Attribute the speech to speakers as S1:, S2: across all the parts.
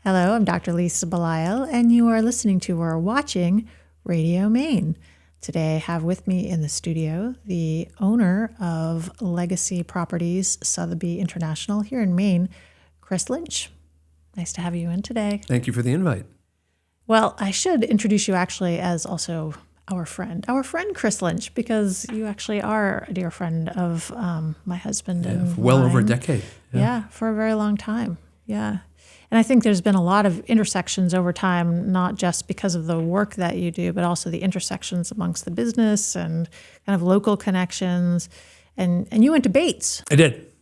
S1: Hello, I'm Dr. Lisa Belisle, and you are listening to or watching Radio Maine. Today I have with me in the studio the owner of Legacy Properties, Sotheby International here in Maine, Chris Lynch. Nice to have you in today.
S2: Thank you for the invite.
S1: Well, I should introduce you actually as also our friend Chris Lynch, because you actually are a dear friend of my husband and
S2: for well
S1: mine.
S2: over a decade.
S1: Yeah, for a very long time. Yeah. And I think there's been a lot of intersections over time, not just because of the work that you do, but also the intersections amongst the business and kind of local connections. And you went to Bates.
S2: I did.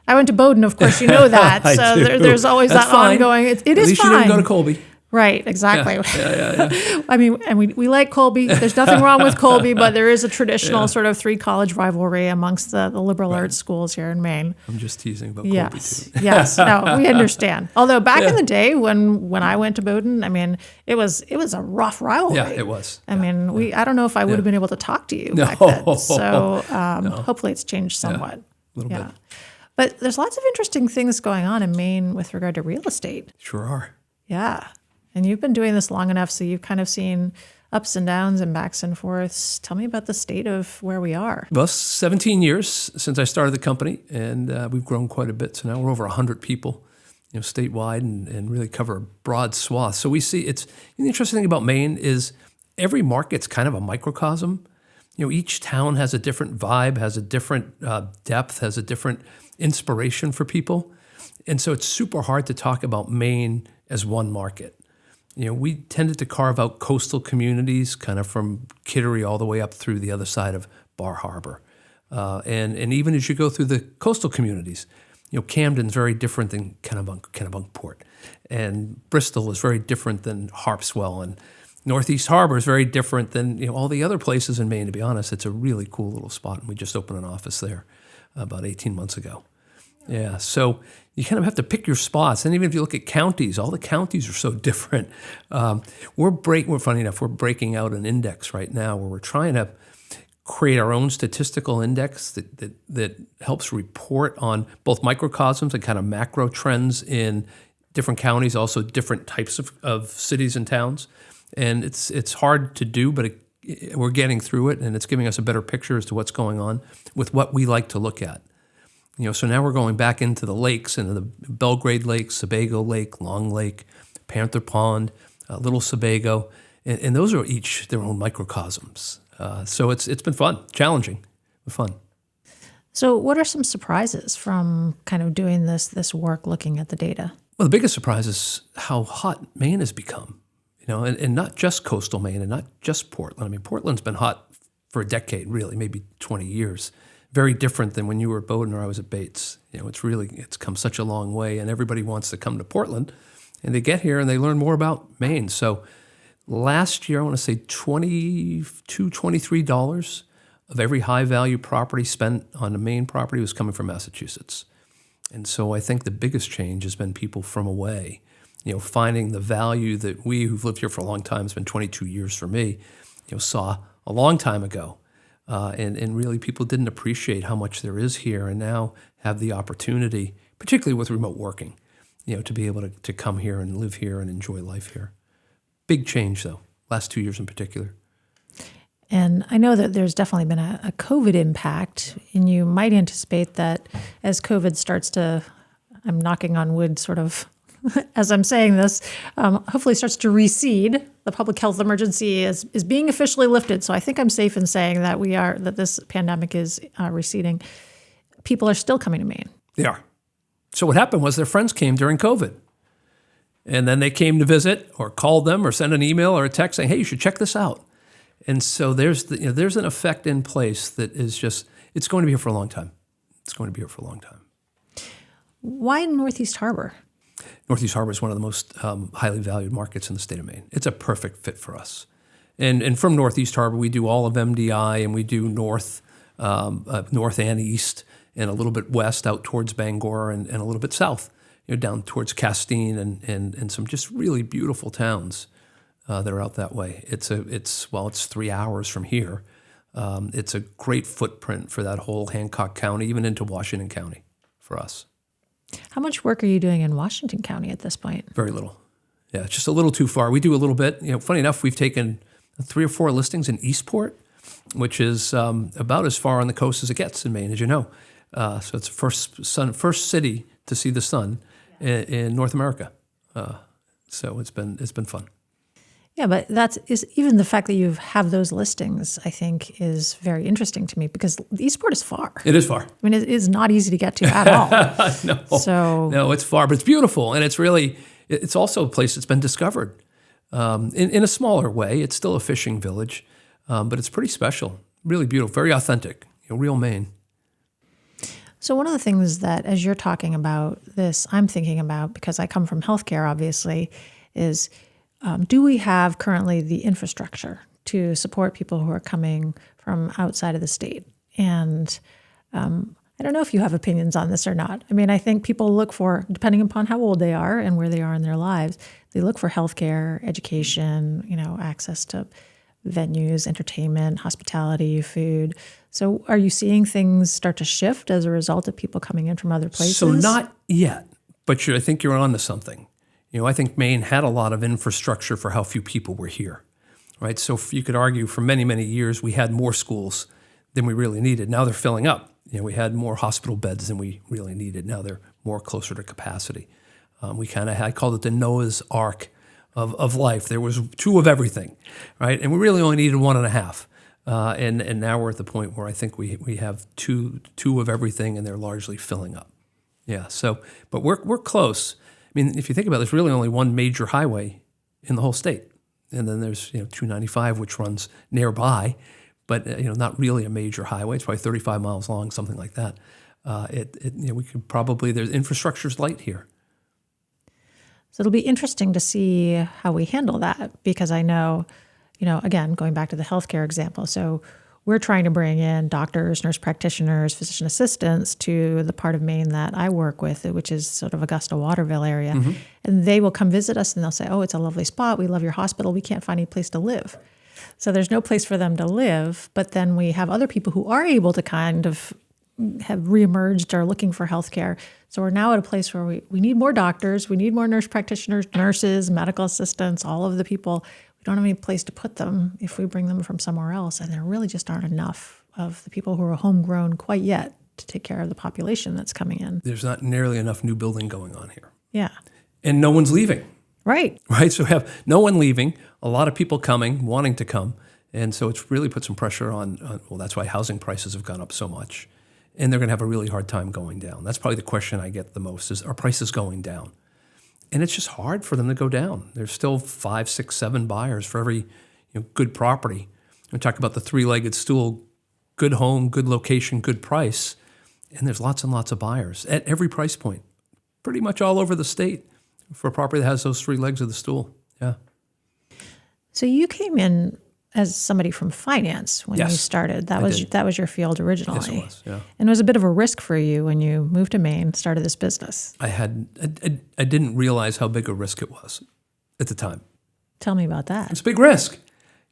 S1: I went to Bowdoin, of course, you know that. So there's always
S2: That's
S1: that
S2: fine.
S1: ongoing. It
S2: At
S1: is
S2: least
S1: fine.
S2: you didn't go to Colby.
S1: Right, exactly.
S2: Yeah.
S1: I mean, and we like Colby. There's nothing wrong with Colby, but there is a traditional sort of three-college rivalry amongst the liberal arts schools here in Maine.
S2: I'm just teasing about Colby too.
S1: Yes, no, we understand. Although back in the day when I went to Bowdoin, I mean, it was a rough rivalry.
S2: Yeah, it was.
S1: I mean, I don't know if I would have been able to talk to you back then. So hopefully it's changed somewhat.
S2: A little bit.
S1: But there's lots of interesting things going on in Maine with regard to real estate.
S2: Sure are.
S1: Yeah. And you've been doing this long enough, so you've kind of seen ups and downs and backs and forths. Tell me about the state of where we are.
S2: Well, 17 years since I started the company, and we've grown quite a bit. So now we're over 100 people, statewide, and really cover a broad swath. So we see the interesting thing about Maine is every market's kind of a microcosm. Each town has a different vibe, has a different depth, has a different inspiration for people. And so it's super hard to talk about Maine as one market. We tended to carve out coastal communities, kind of from Kittery all the way up through the other side of Bar Harbor. And even as you go through the coastal communities, Camden's very different than Kennebunkport. And Bristol is very different than Harpswell. And Northeast Harbor is very different than all the other places in Maine, to be honest. It's a really cool little spot, and we just opened an office there about 18 months ago. Yeah, so you kind of have to pick your spots. And even if you look at counties, all the counties are so different. Funny enough, we're breaking out an index right now where we're trying to create our own statistical index that helps report on both microcosms and kind of macro trends in different counties, also different types of cities and towns. And it's hard to do, but we're getting through it, and it's giving us a better picture as to what's going on with what we like to look at. So now we're going back into the lakes, into the Belgrade Lake, Sebago Lake, Long Lake, Panther Pond, Little Sebago, and those are each their own microcosms. So it's been fun, challenging, but fun.
S1: So what are some surprises from kind of doing this work, looking at the data?
S2: Well, the biggest surprise is how hot Maine has become, and not just coastal Maine and not just Portland. I mean, Portland's been hot for a decade, really, maybe 20 years. Very different than when you were at Bowdoin or I was at Bates. It's come such a long way, and everybody wants to come to Portland, and they get here and they learn more about Maine. So last year, I want to say $22, $23 of every high-value property spent on a Maine property was coming from Massachusetts. And so I think the biggest change has been people from away, finding the value that we who've lived here for a long time, it's been 22 years for me, saw a long time ago. And really people didn't appreciate how much there is here, and now have the opportunity, particularly with remote working, to be able to come here and live here and enjoy life here. Big change, though, last 2 years in particular.
S1: And I know that there's definitely been a COVID impact, and you might anticipate that as COVID starts to, I'm knocking on wood sort of as I'm saying this, hopefully starts to recede. The public health emergency is being officially lifted. So I think I'm safe in saying that this pandemic is receding. People are still coming to Maine.
S2: They are. So what happened was their friends came during COVID. And then they came to visit or called them or sent an email or a text saying, hey, you should check this out. And so there's an effect in place that is just, it's going to be here for a long time. It's going to be here for a long time.
S1: Why Northeast Harbor?
S2: Northeast Harbor is one of the most highly valued markets in the state of Maine. It's a perfect fit for us. And from Northeast Harbor, we do all of MDI, and we do north and east, and a little bit west out towards Bangor, and a little bit south, down towards Castine, and some just really beautiful towns that are out that way. It's 3 hours from here. It's a great footprint for that whole Hancock County, even into Washington County for us.
S1: How much work are you doing in Washington County at this point?
S2: Very little. Yeah, it's just a little too far. We do a little bit. Funny enough, we've taken 3 or 4 listings in Eastport, which is about as far on the coast as it gets in Maine, as you know. So it's the first city to see the sun in North America. So it's been fun.
S1: Yeah, but even the fact that you have those listings, I think, is very interesting to me because Eastport is far.
S2: It is far.
S1: I mean, it is not easy to get to at all.
S2: No, it's far, but it's beautiful, and it's also a place that's been discovered in a smaller way. It's still a fishing village, but it's pretty special, really beautiful, very authentic, real Maine.
S1: So one of the things that, as you're talking about this, I'm thinking about, because I come from healthcare, obviously, is do we have currently the infrastructure to support people who are coming from outside of the state? And I don't know if you have opinions on this or not. I mean, I think people look for, depending upon how old they are and where they are in their lives, they look for healthcare, education, access to venues, entertainment, hospitality, food. So are you seeing things start to shift as a result of people coming in from other places?
S2: So not yet, but I think you're on to something. I think Maine had a lot of infrastructure for how few people were here, right? So you could argue for many, many years we had more schools than we really needed. Now they're filling up. We had more hospital beds than we really needed. Now they're more closer to capacity. I called it the Noah's Ark of life. There was 2 of everything, right? And we really only needed 1.5. And now we're at the point where I think we have two of everything, and they're largely filling up. Yeah. So, but we're close. I mean, if you think about it, there's really only one major highway in the whole state, and then there's 295, which runs nearby, but not really a major highway. It's probably 35 miles long, something like that. We could probably, there's infrastructure's light here.
S1: So it'll be interesting to see how we handle that, because I know, again, going back to the healthcare example, so we're trying to bring in doctors, nurse practitioners, physician assistants to the part of Maine that I work with, which is sort of Augusta, Waterville area. Mm-hmm. And they will come visit us and they'll say, oh, it's a lovely spot. We love your hospital. We can't find any place to live. So there's no place for them to live. But then we have other people who are able to kind of have reemerged or looking for healthcare. So we're now at a place where we need more doctors. We need more nurse practitioners, nurses, medical assistants, all of the people. We don't have any place to put them if we bring them from somewhere else. And there really just aren't enough of the people who are homegrown quite yet to take care of the population that's coming in.
S2: There's not nearly enough new building going on here.
S1: Yeah.
S2: And no one's leaving.
S1: Right.
S2: So we have no one leaving, a lot of people coming, wanting to come. And so it's really put some pressure on that's why housing prices have gone up so much. And they're going to have a really hard time going down. That's probably the question I get the most is, are prices going down? And it's just hard for them to go down. There's still 5, 6, 7 buyers for every good property. We talk about the 3-legged stool, good home, good location, good price. And there's lots and lots of buyers at every price point, pretty much all over the state for a property that has those 3 legs of the stool. Yeah.
S1: So you came in as somebody from finance when you started. That was your field originally.
S2: Yes, it was. Yeah.
S1: And it was a bit of a risk for you when you moved to Maine, started this business.
S2: I didn't realize how big a risk it was at the time.
S1: Tell me about that.
S2: It's a big risk.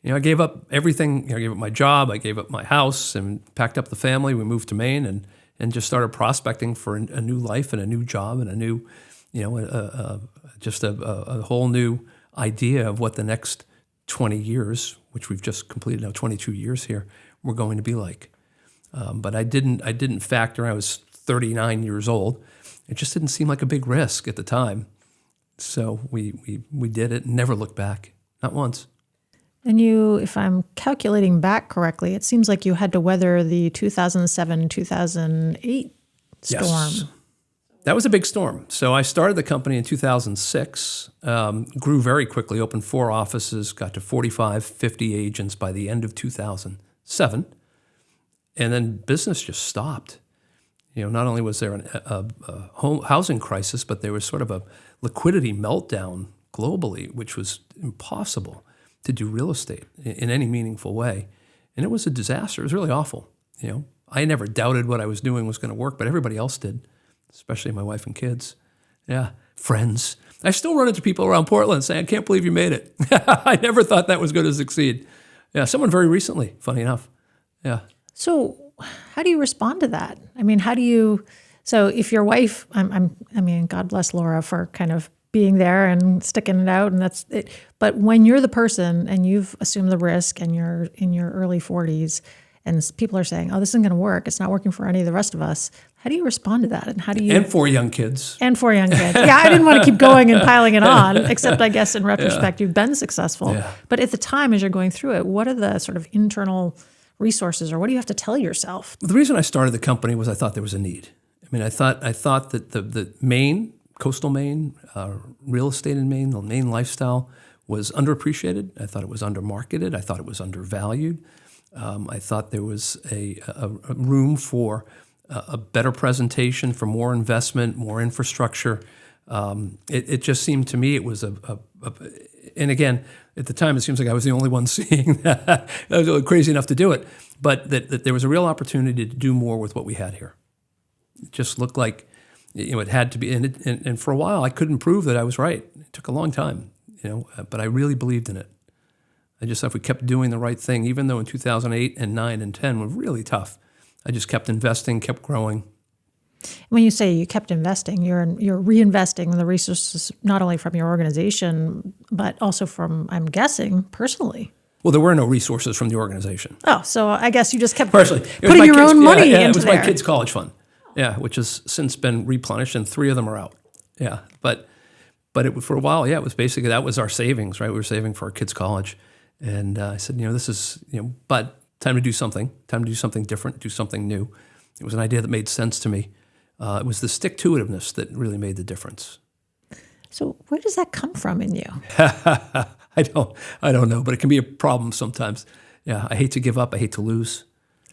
S2: I gave up everything. I gave up my job. I gave up my house and packed up the family. We moved to Maine and just started prospecting for a new life and a new job and a new, just a whole new idea of what the next 20 years, which we've just completed now 22 years here, were going to be like. But I didn't factor. I was 39 years old. It just didn't seem like a big risk at the time. So we did it and never looked back, not once.
S1: And you, if I'm calculating back correctly, it seems like you had to weather the 2007-2008 storm.
S2: Yes. That was a big storm. So I started the company in 2006, grew very quickly, opened 4 offices, got to 45, 50 agents by the end of 2007. And then business just stopped. Not only was there a housing crisis, but there was sort of a liquidity meltdown globally, which was impossible to do real estate in any meaningful way. And it was a disaster. It was really awful. I never doubted what I was doing was going to work, but everybody else did. Especially my wife and kids. Yeah, friends. I still run into people around Portland saying, I can't believe you made it. I never thought that was going to succeed. Yeah, someone very recently, funny enough. Yeah.
S1: So how do you respond to that? I mean, so if your wife, God bless Laura for kind of being there and sticking it out, and that's it. But when you're the person and you've assumed the risk and you're in your early 40s and people are saying, oh, this isn't going to work, it's not working for any of the rest of us, how do you respond to that? And how do you...
S2: And 4 young kids.
S1: And 4 young kids. Yeah, I didn't want to keep going and piling it on, except I guess in retrospect, you've been successful.
S2: Yeah.
S1: But at the time, as you're going through it, what are the sort of internal resources, or what do you have to tell yourself?
S2: The reason I started the company was I thought there was a need. I mean, I thought that the Maine, coastal Maine, real estate in Maine, the Maine lifestyle was underappreciated. I thought it was undermarketed. I thought it was undervalued. I thought there was a room for a better presentation, for more investment, more infrastructure. It just seemed to me it was and again, at the time, it seems like I was the only one seeing that. I was crazy enough to do it, but that there was a real opportunity to do more with what we had here. It just looked like, it had to be, and for a while, I couldn't prove that I was right. It took a long time, but I really believed in it. I just thought if we kept doing the right thing, even though in 2008 and 9 and 10 were really tough, I just kept investing, kept growing.
S1: When you say you kept investing, you're reinvesting the resources not only from your organization, but also from, I'm guessing, personally.
S2: Well, there were no resources from the organization.
S1: Oh, so I guess you just kept
S2: Personally,
S1: putting your own money into
S2: it was
S1: there.
S2: my kids' college fund, which has since been replenished, and 3 of them are out. Yeah, but for a while, it was basically, that was our savings, right? We were saving for our kids' college. And I said, this is, but time to do something different, do something new. It was an idea that made sense to me. It was the stick-to-itiveness that really made the difference.
S1: So where does that come from in you?
S2: I don't know, but it can be a problem sometimes. Yeah, I hate to give up. I hate to lose.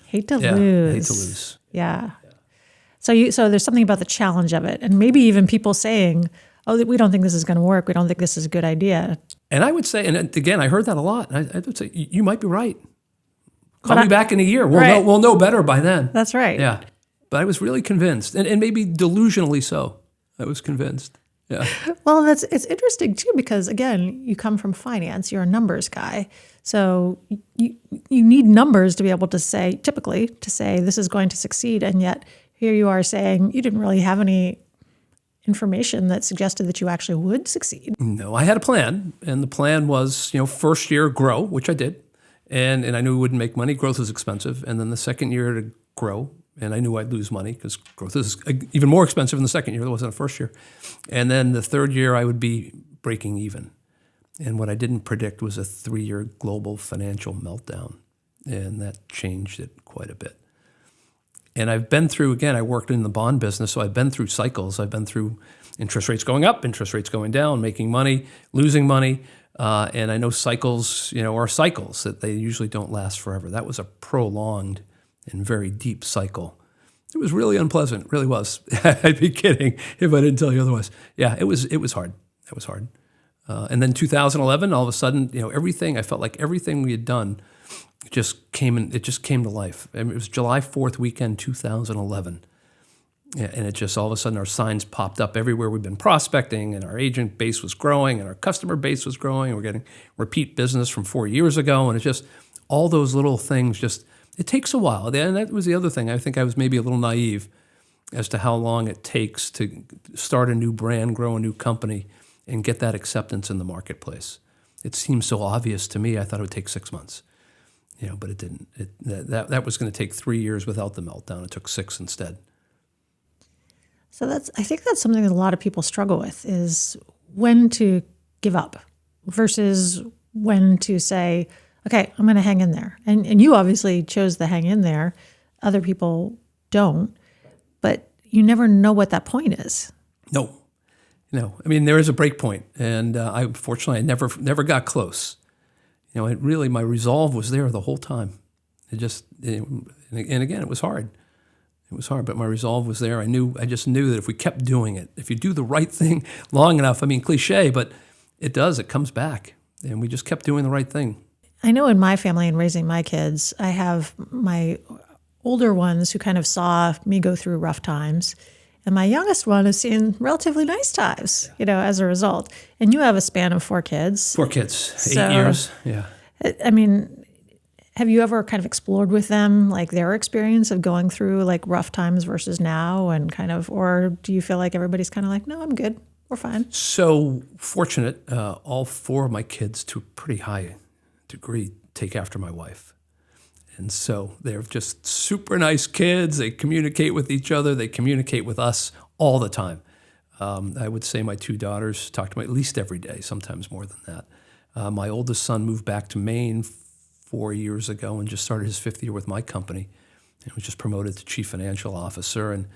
S1: Hate to lose.
S2: I hate to lose.
S1: Yeah. So there's something about the challenge of it, and maybe even people saying, oh, we don't think this is going to work. We don't think this is a good idea.
S2: And I would say, and again, I heard that a lot. And I would say, you might be right. Call me back in a year. We'll know better by then.
S1: That's right.
S2: Yeah. But I was really convinced, and maybe delusionally so. I was convinced. Yeah.
S1: Well, it's interesting too, because again, you come from finance. You're a numbers guy, so you need numbers to be able to say, typically, this is going to succeed. And yet here you are saying you didn't really have any information that suggested that you actually would succeed.
S2: No, I had a plan, and the plan was, first year grow, which I did, and I knew we wouldn't make money. Growth is expensive, and then the second year to grow. And I knew I'd lose money because growth is even more expensive in the second year than it was in the first year. And then the third year, I would be breaking even. And what I didn't predict was a 3-year global financial meltdown. And that changed it quite a bit. And I've been through, again, I worked in the bond business, so I've been through cycles. I've been through interest rates going up, interest rates going down, making money, losing money. And I know cycles, are cycles, that they usually don't last forever. That was a prolonged and very deep cycle. It was really unpleasant, really was. I'd be kidding if I didn't tell you otherwise. Yeah, it was hard. It was hard. And then 2011, all of a sudden, everything, I felt like everything we had done just came to life. I mean, it was July 4th weekend, 2011. Yeah, and it just, all of a sudden, our signs popped up everywhere. We've been prospecting, and our agent base was growing, and our customer base was growing. We're getting repeat business from 4 years ago, and it's just, all those little things just, it takes a while. And that was the other thing. I think I was maybe a little naive as to how long it takes to start a new brand, grow a new company, and get that acceptance in the marketplace. It seems so obvious to me. I thought it would take 6 months, but it didn't. That was going to take 3 years without the meltdown. It took 6 instead.
S1: So I think that's something that a lot of people struggle with, is when to give up versus when to say, okay, I'm going to hang in there. And you obviously chose the hang in there. Other people don't. But you never know what that point is. No. I mean, there is a break point. And fortunately, I never got close. My resolve was there the whole time. It just, and again, it was hard. It was hard, but my resolve was there. I just knew that if we kept doing it, if you do the right thing long enough, I mean, cliche, but it comes back. And we just kept doing the right thing. I know in my family and raising my kids, I have my older ones who kind of saw me go through rough times. And my youngest one has seen relatively nice times, as a result. And you have a span of 4 kids.
S2: 4 kids, 8 years, yeah.
S1: I mean, have you ever kind of explored with them, like, their experience of going through, like, rough times versus now, and kind of, or do you feel like everybody's kind of like, no, I'm good? we're fine.
S2: So fortunate, all 4 of my kids, to a pretty high degree, take after my wife. And so they're just super nice kids. They communicate with each other. They communicate with us all the time. I would say my 2 daughters talk to me at least every day, sometimes more than that. My oldest son moved back to Maine 4 years ago and just started his 5th year with my company. He was just promoted to chief financial officer, and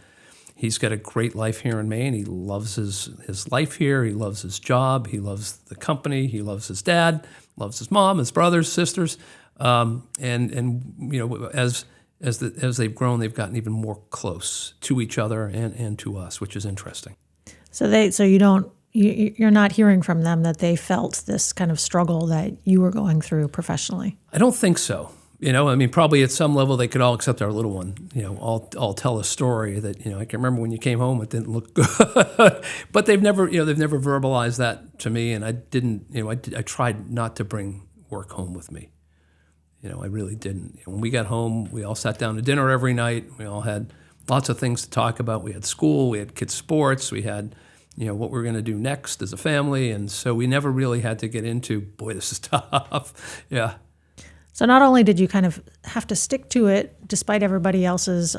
S2: he's got a great life here in Maine. He loves his life here. He loves his job. He loves the company. He loves his dad, loves his mom, his brothers, sisters. As they've grown, they've gotten even more close to each other and to us, which is interesting.
S1: So you're not hearing from them that they felt this kind of struggle that you were going through professionally?
S2: I don't think so. Probably at some level they could all, except our little one, all tell a story that, I can remember when you came home, it didn't look good. But they've never verbalized that to me, and I didn't, I tried not to bring work home with me. I really didn't. When we got home, we all sat down to dinner every night. We all had lots of things to talk about. We had school, we had kids' sports, we had, what we were going to do next as a family. And so we never really had to get into, boy, this is tough. Yeah.
S1: So not only did you kind of have to stick to it despite everybody else's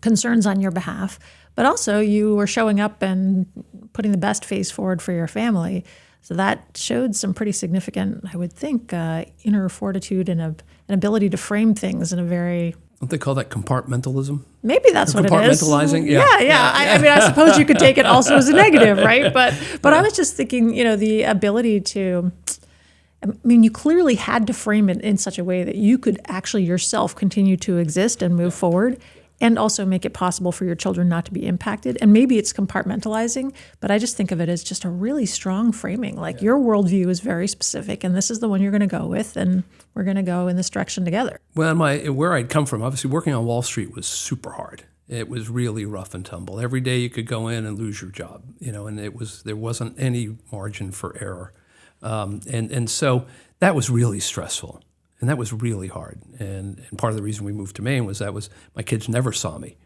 S1: concerns on your behalf, but also you were showing up and putting the best face forward for your family. So that showed some pretty significant, I would think, inner fortitude and an ability to frame things in a very...
S2: Don't they call that compartmentalism?
S1: Maybe that's what it is.
S2: Compartmentalizing?
S1: Yeah. I suppose you could take it also as a negative, right? But I was just thinking, the ability to... you clearly had to frame it in such a way that you could actually yourself continue to exist and move forward, and also make it possible for your children not to be impacted. And maybe it's compartmentalizing, but I just think of it as just a really strong framing. Like your worldview is very specific, and this is the one you're going to go with, and we're going to go in this direction together.
S2: Well, where I'd come from, obviously working on Wall Street was super hard. It was really rough and tumble. Every day you could go in and lose your job, and there wasn't any margin for error. And so that was really stressful, and that was really hard. And part of the reason we moved to Maine was my kids never saw me.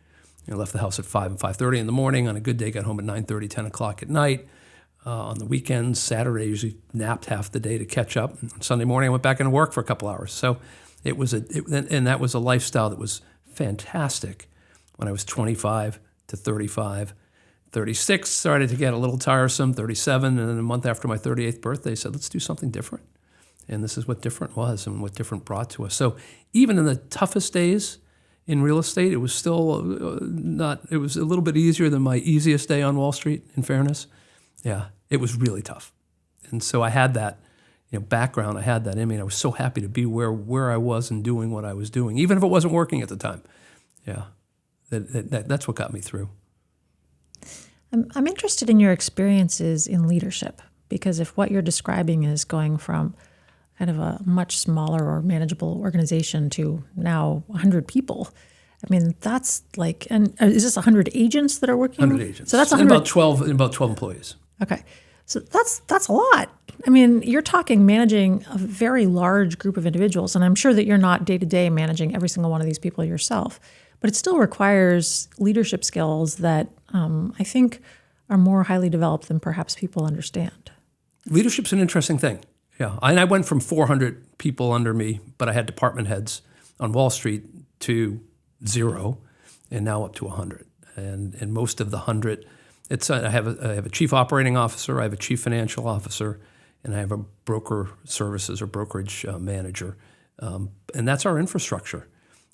S2: I left the house at 5 and 5:30 in the morning. On a good day, got home at 9:30, 10 o'clock at night. On the weekends, Saturday, I usually napped half the day to catch up. And Sunday morning, I went back into work for a couple hours. So and that was a lifestyle that was fantastic when I was 25 to 35. 36 started to get a little tiresome, 37, and then a month after my 38th birthday, I said, let's do something different. And this is what different was and what different brought to us. So even in the toughest days in real estate, it was still it was a little bit easier than my easiest day on Wall Street, in fairness. Yeah, it was really tough. And so I had that background, I had that in me, and I was so happy to be where I was and doing what I was doing, even if it wasn't working at the time. Yeah, that's what got me through.
S1: I'm interested in your experiences in leadership, because if what you're describing is going from kind of a much smaller or manageable organization to now 100 people, that's like, and is this 100 agents that are working?
S2: 100 agents.
S1: So that's
S2: 100. And about 12 employees.
S1: Okay. So that's a lot. You're talking managing a very large group of individuals, and I'm sure that you're not day-to-day managing every single one of these people yourself, but it still requires leadership skills that I think are more highly developed than perhaps people understand.
S2: Leadership's an interesting thing. Yeah, and I went from 400 people under me, but I had department heads on Wall Street, to 0, and now up to 100. And most of the 100, I have a chief operating officer, I have a chief financial officer, and I have a broker services or brokerage manager, and that's our infrastructure.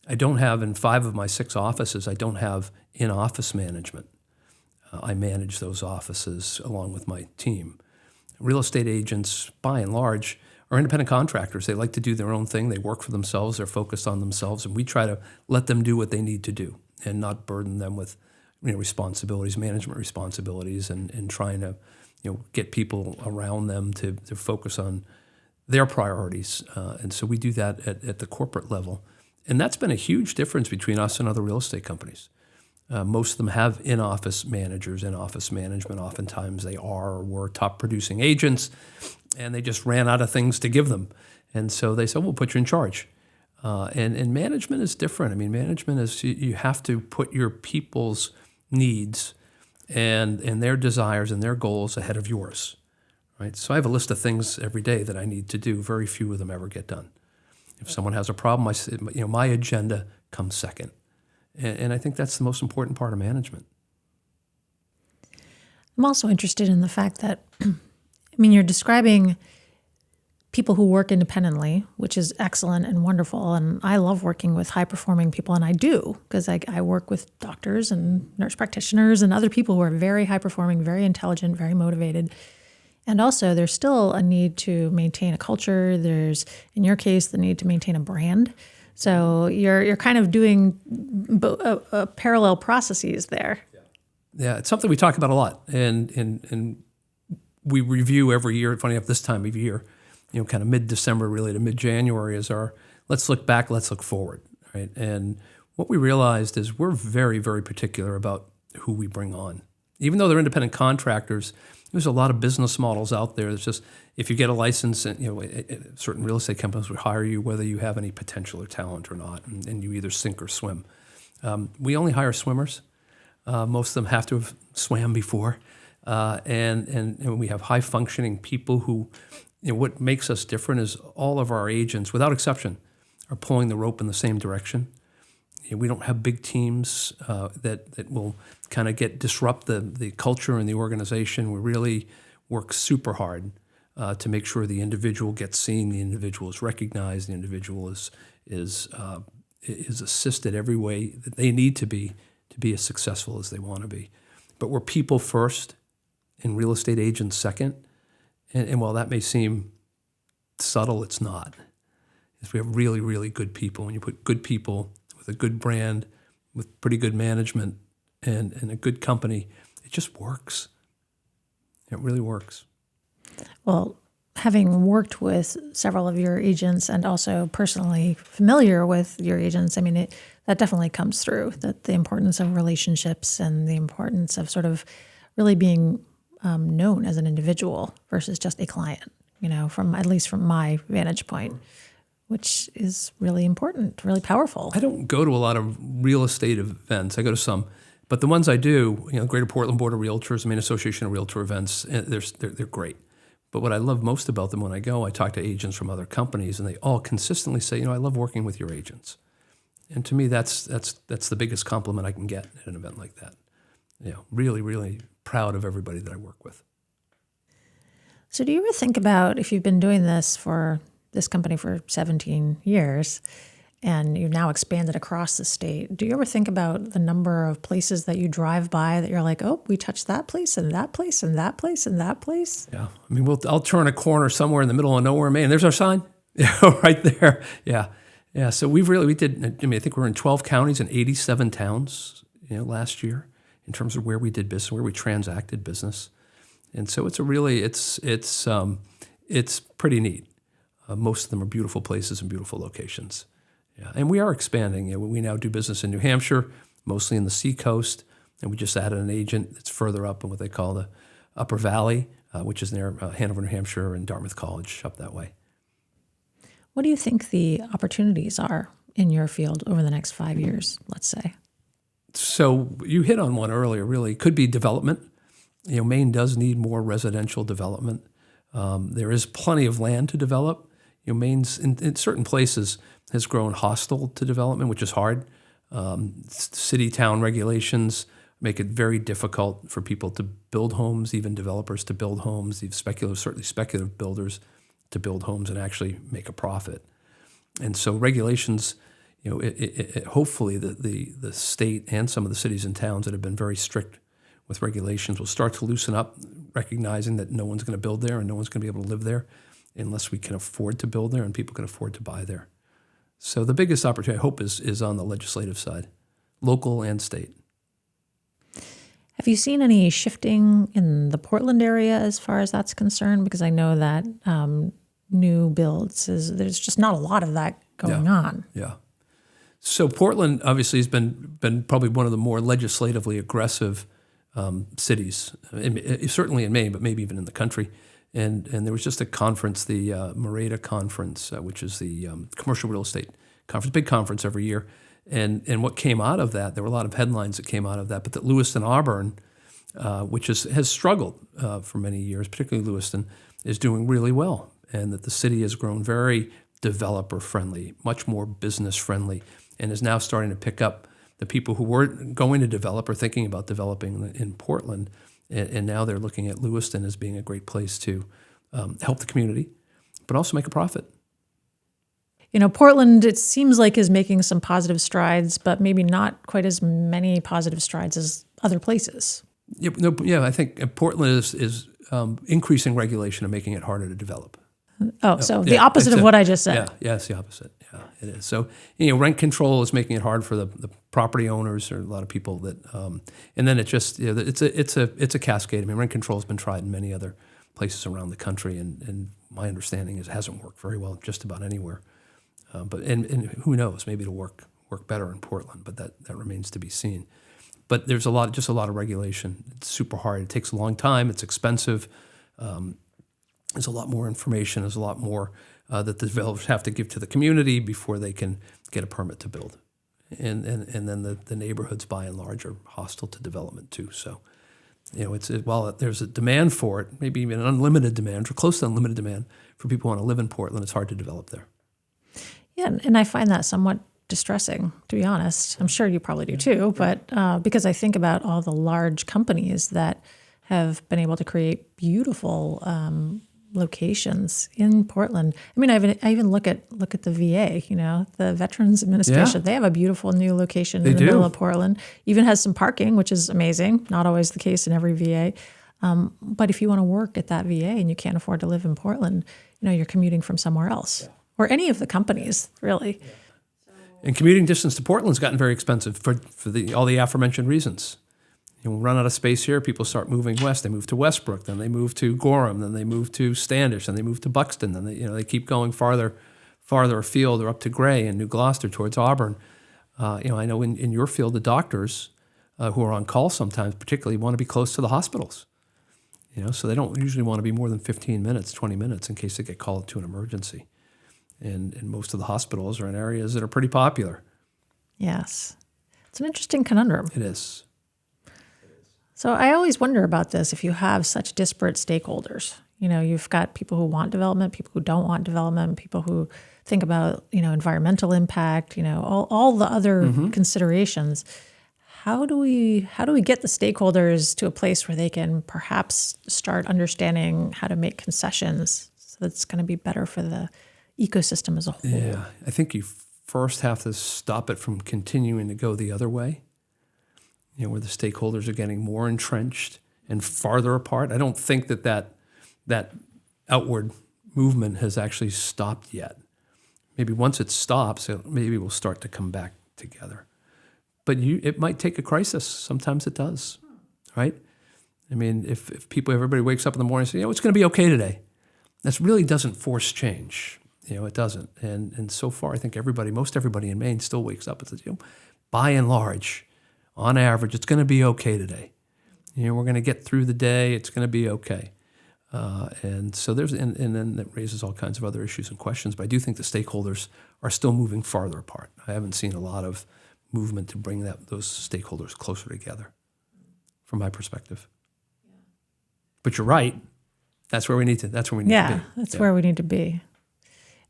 S2: I don't have, in 5 of my 6 offices, I don't have in-office management. I manage those offices along with my team. Real estate agents, by and large, are independent contractors. They like to do their own thing. They work for themselves. They're focused on themselves, and we try to let them do what they need to do and not burden them with responsibilities, management responsibilities, and trying to get people around them to focus on their priorities. And so we do that at the corporate level. And that's been a huge difference between us and other real estate companies. Most of them have in-office managers, in-office management. Oftentimes they are or were top producing agents, and they just ran out of things to give them. And so they said, we'll put you in charge. And management is different. Management is, you have to put your people's needs and their desires and their goals ahead of yours, right? So I have a list of things every day that I need to do. Very few of them ever get done. If someone has a problem, my agenda comes second. And I think that's the most important part of management.
S1: I'm also interested in the fact that, you're describing people who work independently, which is excellent and wonderful. And I love working with high-performing people, and I do, because I work with doctors and nurse practitioners and other people who are very high-performing, very intelligent, very motivated. And also, there's still a need to maintain a culture. There's, in your case, the need to maintain a brand. So you're kind of doing parallel processes there.
S2: Yeah, it's something we talk about a lot, and we review every year. Funny enough, this time of year, kind of mid-December really to mid-January is our let's look back, let's look forward, right? And what we realized is we're very, very particular about who we bring on. Even though they're independent contractors, there's a lot of business models out there. It's just if you get a license, and certain real estate companies will hire you whether you have any potential or talent or not, and you either sink or swim. We only hire swimmers. Most of them have to have swam before, and we have high functioning people who. What makes us different is all of our agents, without exception, are pulling the rope in the same direction. We don't have big teams that will kind of disrupt the culture and the organization. We really work super hard to make sure the individual gets seen, the individual is recognized, the individual is assisted every way that they need to be as successful as they want to be. But we're people first and real estate agents second. And while that may seem subtle, it's not. We have really, really good people. When you put good people with a good brand, with pretty good management, and a good company, it just works. It really works.
S1: Well, having worked with several of your agents and also personally familiar with your agents, that definitely comes through, that the importance of relationships and the importance of sort of really being known as an individual versus just a client, at least from my vantage point, which is really important, really powerful.
S2: I don't go to a lot of real estate events. I go to some, but the ones I do, Greater Portland Board of Realtors, Maine Association of Realtor events, they're great. But what I love most about them when I go, I talk to agents from other companies, and they all consistently say, I love working with your agents. And to me, that's the biggest compliment I can get at an event like that. Really, really proud of everybody that I work with.
S1: So do you ever think about, if you've been doing this company for 17 years and you've now expanded across the state, do you ever think about the number of places that you drive by that you're like, oh, we touched that place and that place and that place and that place?
S2: Yeah. I'll turn a corner somewhere in the middle of nowhere, Maine. There's our sign. Right there. Yeah. Yeah. So we did, I think we're in 12 counties and 87 towns, last year, in terms of where we did business, where we transacted business. And so it's pretty neat. Most of them are beautiful places and beautiful locations. Yeah. And we are expanding. We now do business in New Hampshire, mostly in the Seacoast, and we just added an agent that's further up in what they call the Upper Valley, which is near Hanover, New Hampshire, and Dartmouth College up that way.
S1: What do you think the opportunities are in your field over the next 5 years, let's say?
S2: So you hit on one earlier, really. Could be development. Maine does need more residential development. There is plenty of land to develop. Maine's, in certain places, has grown hostile to development, which is hard. City-town regulations make it very difficult for people to build homes, even developers to build homes, certainly speculative builders to build homes and actually make a profit. And so regulations, hopefully the state and some of the cities and towns that have been very strict with regulations will start to loosen up, recognizing that no one's going to build there and no one's going to be able to live there unless we can afford to build there and people can afford to buy there. So the biggest opportunity, I hope, is on the legislative side, local and state.
S1: Have you seen any shifting in the Portland area as far as that's concerned? Because I know that new builds, there's just not a lot of that going on.
S2: Yeah. So Portland obviously has been probably one of the more legislatively aggressive cities, certainly in Maine, but maybe even in the country. And there was just a conference, the Merida Conference, which is the commercial real estate conference, big conference every year. And what came out of that, there were a lot of headlines that came out of that, but that Lewiston, Auburn which has struggled for many years, particularly Lewiston, is doing really well, and that the city has grown very developer-friendly, much more business-friendly, and is now starting to pick up the people who weren't going to develop or thinking about developing in Portland, and now they're looking at Lewiston as being a great place to help the community, but also make a profit.
S1: Portland, it seems like, is making some positive strides, but maybe not quite as many positive strides as other places.
S2: I think Portland is increasing regulation and making it harder to develop.
S1: Oh, so the opposite of what I just said.
S2: Yeah, it's the opposite. Yeah, it is. So, rent control is making it hard for the property owners, or a lot of people that, and then it just, it's a cascade. I mean, rent control has been tried in many other places around the country, and my understanding is it hasn't worked very well just about anywhere. But who knows? Maybe it'll work better in Portland, but that remains to be seen. But there's a lot of regulation. It's super hard. It takes a long time. It's expensive. There's a lot more information. There's a lot more that the developers have to give to the community before they can get a permit to build. And then the neighborhoods, by and large, are hostile to development too. So, while there's a demand for it, maybe even an unlimited demand, or close to unlimited demand for people who want to live in Portland, it's hard to develop there.
S1: Yeah, and I find that somewhat distressing, to be honest. I'm sure you probably do too, but because I think about all the large companies that have been able to create beautiful locations in Portland. I mean, I even look at the VA, the Veterans Administration. Yeah. They have a beautiful new location in the middle of Portland. Even has some parking, which is amazing. Not always the case in every VA. But if you want to work at that VA and you can't afford to live in Portland, you're commuting from somewhere else. Yeah. Or any of the companies, really. Yeah.
S2: And commuting distance to Portland's gotten very expensive for all the aforementioned reasons. We run out of space here, people start moving west. They move to Westbrook, then they move to Gorham, then they move to Standish, then they move to Buxton, then they keep going farther afield or up to Gray and New Gloucester towards Auburn. I know in your field, the doctors who are on call sometimes particularly want to be close to the hospitals. So they don't usually want to be more than 15 minutes, 20 minutes in case they get called to an emergency. And most of the hospitals are in areas that are pretty popular.
S1: Yes. It's an interesting conundrum.
S2: It is.
S1: So I always wonder about this. If you have such disparate stakeholders, you've got people who want development, people who don't want development, people who think about, environmental impact, all the other considerations. How do we get the stakeholders to a place where they can perhaps start understanding how to make concessions so that it's going to be better for the ecosystem as a whole?
S2: Yeah, I think you first have to stop it from continuing to go the other way, where the stakeholders are getting more entrenched and farther apart. I don't think that outward movement has actually stopped yet. Maybe once it stops, maybe we'll start to come back together. But it might take a crisis. Sometimes it does, right? I mean, if everybody wakes up in the morning and says, it's going to be okay today, that really doesn't force change. It doesn't. And so far, I think most everybody in Maine still wakes up and says, by and large, on average, it's going to be okay today. We're going to get through the day. It's going to be okay. And so and then that raises all kinds of other issues and questions. But I do think the stakeholders are still moving farther apart. I haven't seen a lot of movement to bring those stakeholders closer together, from my perspective. Yeah. But you're right. That's where we need to. That's where we need to be.
S1: Yeah, that's where we need to be.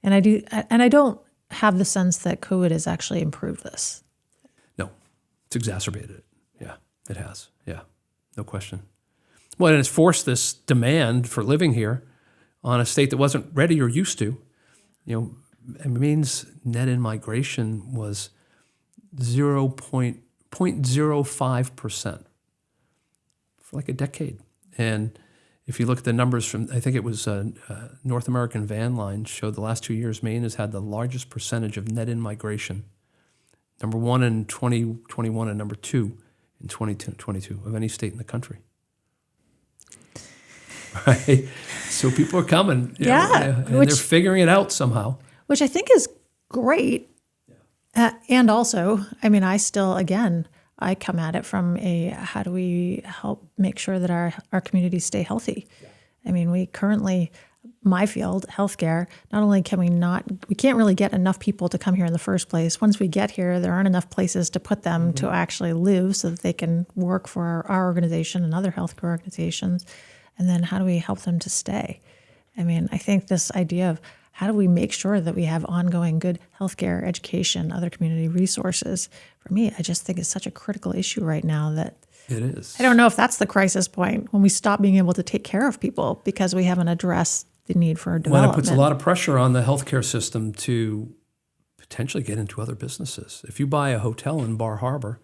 S1: And I don't have the sense that COVID has actually improved this.
S2: No, it's exacerbated it. Yeah, it has. Yeah, no question. Well, and it's forced this demand for living here on a state that wasn't ready or used to. Maine's net in-migration was 0.05% for like a decade. And if you look at the numbers from, I think it was North American Van Line showed the last 2 years, Maine has had the largest percentage of net in-migration. Number one in 2021 and number two in 2022 of any state in the country. Right? So people are coming. And they're figuring it out somehow.
S1: Which I think is great. Yeah. And also, I come at it from how do we help make sure that our communities stay healthy? Yeah. We currently, my field, healthcare, not only can we can't really get enough people to come here in the first place. Once we get here, there aren't enough places to put them to actually live so that they can work for our organization and other healthcare organizations. And then how do we help them to stay? I mean, I think this idea of how do we make sure that we have ongoing good healthcare, education, other community resources, for me, I just think it's such a critical issue right now that
S2: It is.
S1: I don't know if that's the crisis point when we stop being able to take care of people because we haven't addressed the need for development.
S2: Well, it puts a lot of pressure on the healthcare system to potentially get into other businesses. If you buy a hotel in Bar Harbor,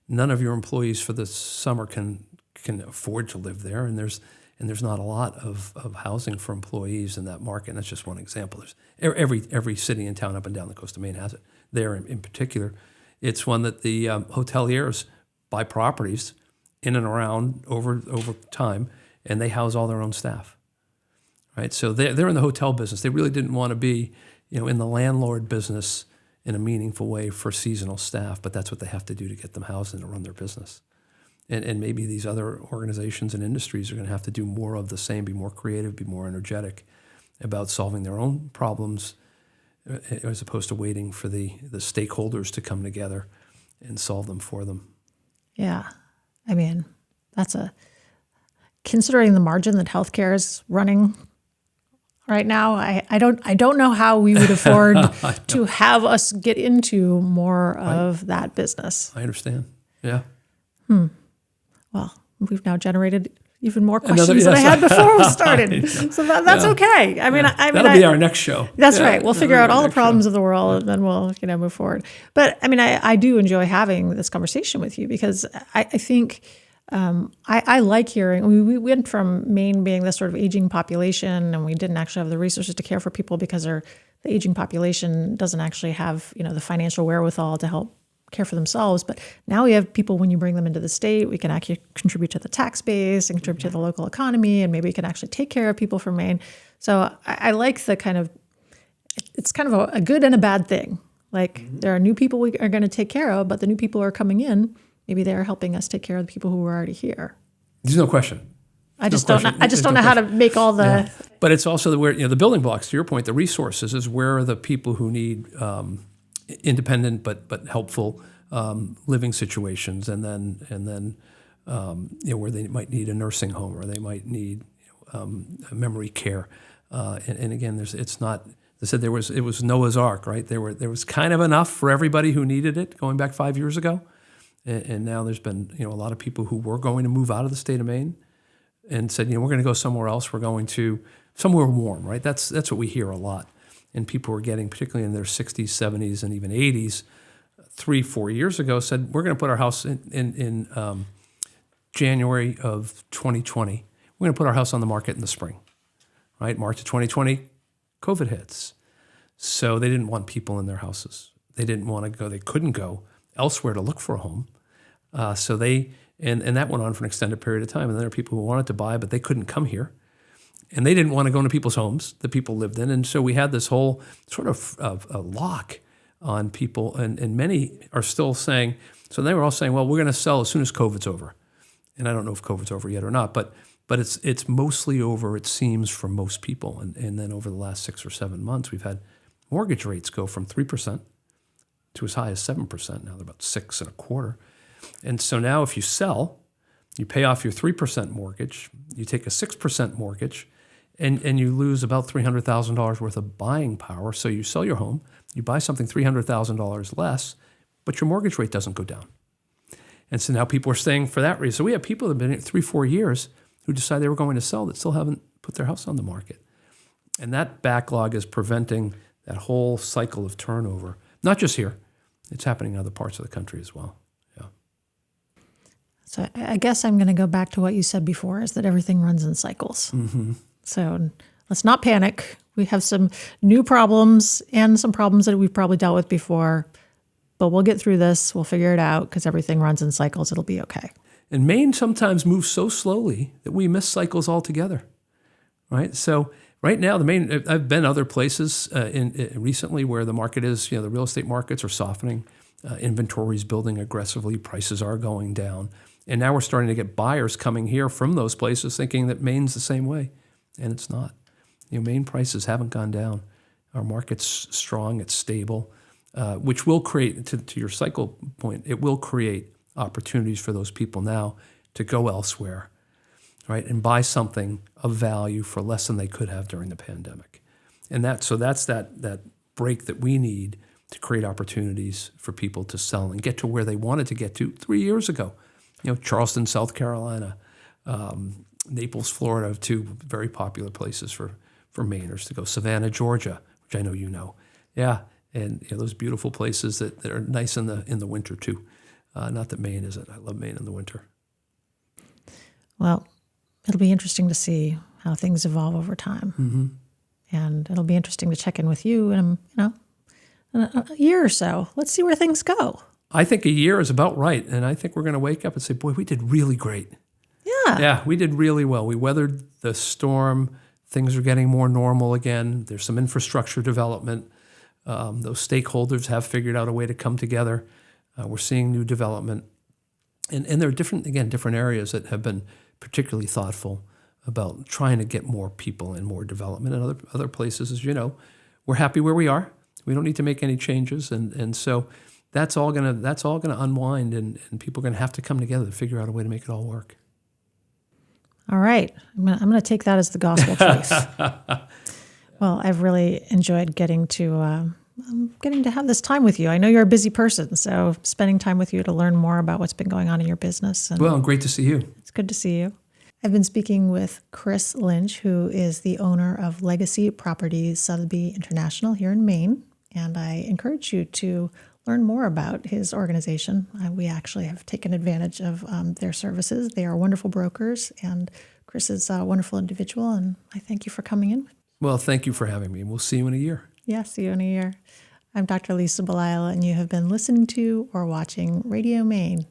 S2: none of your employees for the summer can afford to live there, and there's not a lot of housing for employees in that market. And that's just one example. There's every city and town up and down the coast of Maine has it. There in particular, it's one that the hoteliers buy properties in and around over time, and they house all their own staff. Right, so they're in the hotel business. They really didn't want to be, in the landlord business in a meaningful way for seasonal staff, but that's what they have to do to get them housed and to run their business. And maybe these other organizations and industries are going to have to do more of the same, be more creative, be more energetic about solving their own problems, as opposed to waiting for the stakeholders to come together and solve them for them.
S1: Yeah, I mean, considering the margin that healthcare is running right now, I don't know how we would afford to have us get into more of that business.
S2: I understand. Yeah.
S1: Well, we've now generated even more questions than I had before we started. So that's okay. I mean,
S2: that'll be our next show.
S1: That's right. We'll figure out all the problems of the world and then we'll move forward. But I mean, I do enjoy having this conversation with you because I think I like hearing. We went from Maine being this sort of aging population, and we didn't actually have the resources to care for people because the aging population doesn't actually have the financial wherewithal to help care for themselves. But now we have people, when you bring them into the state, we can actually contribute to the tax base and contribute to the local economy, and maybe we can actually take care of people from Maine. So I like the it's kind of a good and a bad thing. Like there are new people we are going to take care of, but the new people who are coming in, maybe they're helping us take care of the people who are already here.
S2: There's no question.
S1: I just don't know how to make all the.
S2: Yeah. But it's also where the building blocks. To your point, the resources is where are the people who need independent but helpful living situations, and then where they might need a nursing home or they might need memory care. And again, it's not. They said it was Noah's Ark, right? There was kind of enough for everybody who needed it going back 5 years ago, and now there's been a lot of people who were going to move out of the state of Maine and said we're going to go somewhere else. We're going to somewhere warm, right? That's what we hear a lot. And people were getting, particularly in their 60s, 70s, and even 80s, 3-4 years ago, said, we're going to put our house in January of 2020. We're going to put our house on the market in the spring, right? March of 2020, COVID hits. So they didn't want people in their houses. They didn't want to go. They couldn't go elsewhere to look for a home. So they, and that went on for an extended period of time. And there are people who wanted to buy, but they couldn't come here. And they didn't want to go into people's homes that people lived in. And so we had this whole sort of a lock on people. And many are still saying, so they were all saying, well, we're going to sell as soon as COVID's over. And I don't know if COVID's over yet or not, but it's mostly over, it seems, for most people. And then over the last 6 or 7 months, we've had mortgage rates go from 3% to as high as 7%. Now they're about 6.25%. And so now if you sell, you pay off your 3% mortgage, you take a 6% mortgage, and you lose about $300,000 worth of buying power. So you sell your home, you buy something $300,000 less, but your mortgage rate doesn't go down. And so now people are staying for that reason. So we have people that have been here 3-4 years who decide they were going to sell that still haven't put their house on the market. And that backlog is preventing that whole cycle of turnover. Not just here, it's happening in other parts of the country as well. Yeah.
S1: So I guess I'm going to go back to what you said before, is that everything runs in cycles. Mm-hmm. So let's not panic. We have some new problems and some problems that we've probably dealt with before, but we'll get through this. We'll figure it out because everything runs in cycles. It'll be okay.
S2: And Maine sometimes moves so slowly that we miss cycles altogether, right? So right now, I've been other places recently where the market is, the real estate markets are softening, inventory's building aggressively, prices are going down. And now we're starting to get buyers coming here from those places thinking that Maine's the same way. And it's not. Maine prices haven't gone down. Our market's strong, it's stable, which will create, to your cycle point, it will create opportunities for those people now to go elsewhere, right, and buy something of value for less than they could have during the pandemic. And that's that break that we need to create opportunities for people to sell and get to where they wanted to get to 3 years ago. Charleston, South Carolina, Naples, Florida, two very popular places for Mainers to go. Savannah, Georgia, which I know you know. Yeah, and those beautiful places that are nice in the winter too. Not that Maine isn't. I love Maine in the winter.
S1: Well, it'll be interesting to see how things evolve over time.
S2: Mm-hmm.
S1: And it'll be interesting to check in with you in a year or so. Let's see where things go.
S2: I think a year is about right. And I think we're going to wake up and say, boy, we did really great.
S1: Yeah.
S2: Yeah, we did really well. We weathered the storm. Things are getting more normal again. There's some infrastructure development. Those stakeholders have figured out a way to come together. We're seeing new development. And there are different areas that have been particularly thoughtful about trying to get more people and more development. And other places, as you know, we're happy where we are. We don't need to make any changes. And so that's all gonna unwind, and people are gonna have to come together to figure out a way to make it all work.
S1: All right. I'm gonna take that as the gospel truth. Well, I've really enjoyed getting to have this time with you. I know you're a busy person, so spending time with you to learn more about what's been going on in your business.
S2: Well, great to see you.
S1: It's good to see you. I've been speaking with Chris Lynch, who is the owner of Legacy Properties Sotheby International here in Maine, and I encourage you to learn more about his organization. We actually have taken advantage of their services. They are wonderful brokers, and Chris is a wonderful individual, and I thank you for coming in.
S2: Well, thank you for having me. We'll see you in a year.
S1: Yeah, see you in a year. I'm Dr. Lisa Belisle, and you have been listening to or watching Radio Maine.